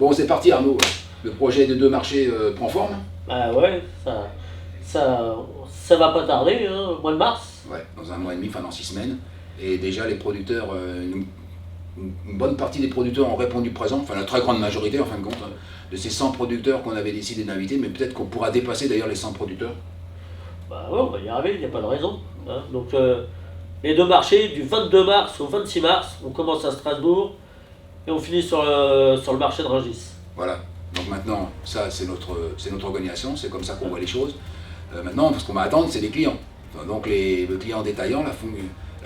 Bon, c'est parti Arnaud, le projet des deux marchés prend forme. Bah ouais, ça va pas tarder, hein, au mois de mars. Ouais, dans un mois et demi, enfin dans 6 semaines. Et déjà les producteurs, une bonne partie des producteurs ont répondu présent, enfin la très grande majorité en fin de compte, de ces 100 producteurs qu'on avait décidé d'inviter, mais peut-être qu'on pourra dépasser d'ailleurs les 100 producteurs. Bah ouais, on va y arriver, il n'y a pas de raison, hein. Donc les deux marchés, du 22 mars au 26 mars, on commence à Strasbourg et on finit sur le marché de Rungis. Voilà. Donc maintenant, ça c'est notre organisation, c'est comme ça qu'on voit les choses. Maintenant, ce qu'on va attendre, c'est les clients. Enfin, donc le client détaillant, la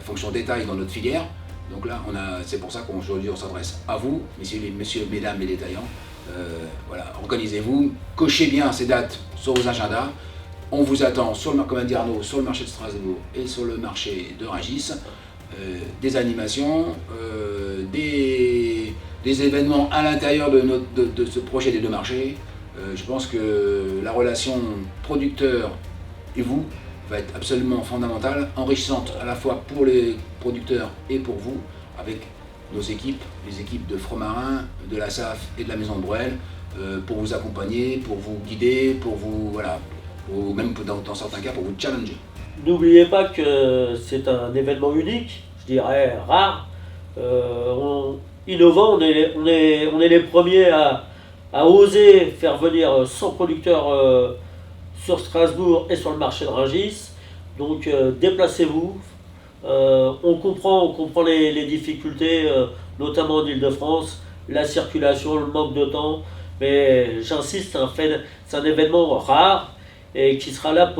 fonction détail dans notre filière. Donc là, c'est pour ça qu'aujourd'hui on s'adresse à vous, messieurs, mesdames les détaillants. Voilà, organisez-vous, cochez bien ces dates sur vos agendas. On vous attend, comme a dit Arnaud, sur le marché de Strasbourg et sur le marché de Rungis. Des animations, des événements à l'intérieur de ce projet des deux marchés. Je pense que la relation producteur et vous va être absolument fondamentale, enrichissante à la fois pour les producteurs et pour vous, avec nos équipes, les équipes de Fromarin, de la SAF et de la Maison de Brel, pour vous accompagner, pour vous guider, pour vous, voilà, ou même dans certains cas pour vous challenger. N'oubliez pas que c'est un événement unique, je dirais rare. Innovant, on est les premiers à oser faire venir 100 producteurs sur Strasbourg et sur le marché de Rungis. Donc déplacez-vous. On comprend les difficultés, notamment en Île-de-France, la circulation, le manque de temps. Mais j'insiste, c'est un événement rare et qui sera là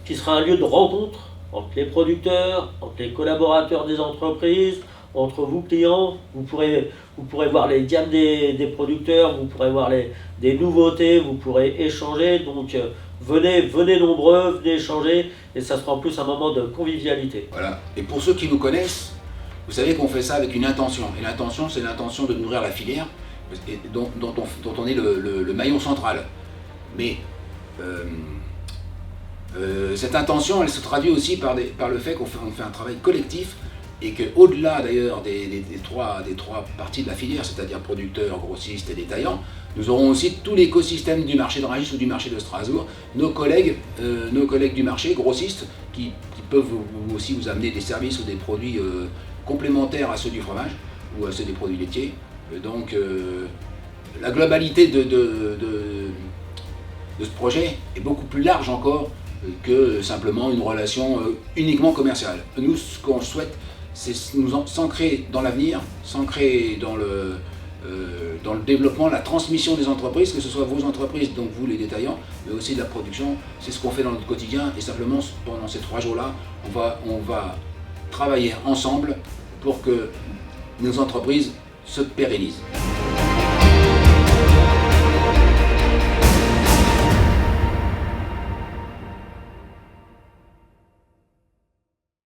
qui sera un lieu de rencontre entre les producteurs, entre les collaborateurs des entreprises, entre vous clients. Vous pourrez voir les gammes des producteurs, vous pourrez voir des nouveautés, vous pourrez échanger. Donc venez nombreux, venez échanger et ça sera en plus un moment de convivialité. Voilà. Et pour ceux qui nous connaissent, vous savez qu'on fait ça avec une intention. Et l'intention, c'est l'intention de nourrir la filière dont on est le maillon central. Mais cette intention, elle se traduit aussi par le fait qu'on fait un travail collectif et qu'au-delà d'ailleurs des trois parties de la filière, c'est-à-dire producteurs, grossistes et détaillants, nous aurons aussi tout l'écosystème du marché de Rungis ou du marché de Strasbourg, nos collègues du marché, grossistes, qui peuvent aussi vous amener des services ou des produits complémentaires à ceux du fromage ou à ceux des produits laitiers. Donc la globalité de ce projet est beaucoup plus large encore que simplement une relation uniquement commerciale. Nous, ce qu'on souhaite, c'est s'ancrer dans l'avenir, s'ancrer dans le développement, la transmission des entreprises, que ce soit vos entreprises, donc vous les détaillants, mais aussi de la production. C'est ce qu'on fait dans notre quotidien et simplement pendant ces 3 jours-là, on va travailler ensemble pour que nos entreprises se pérennisent.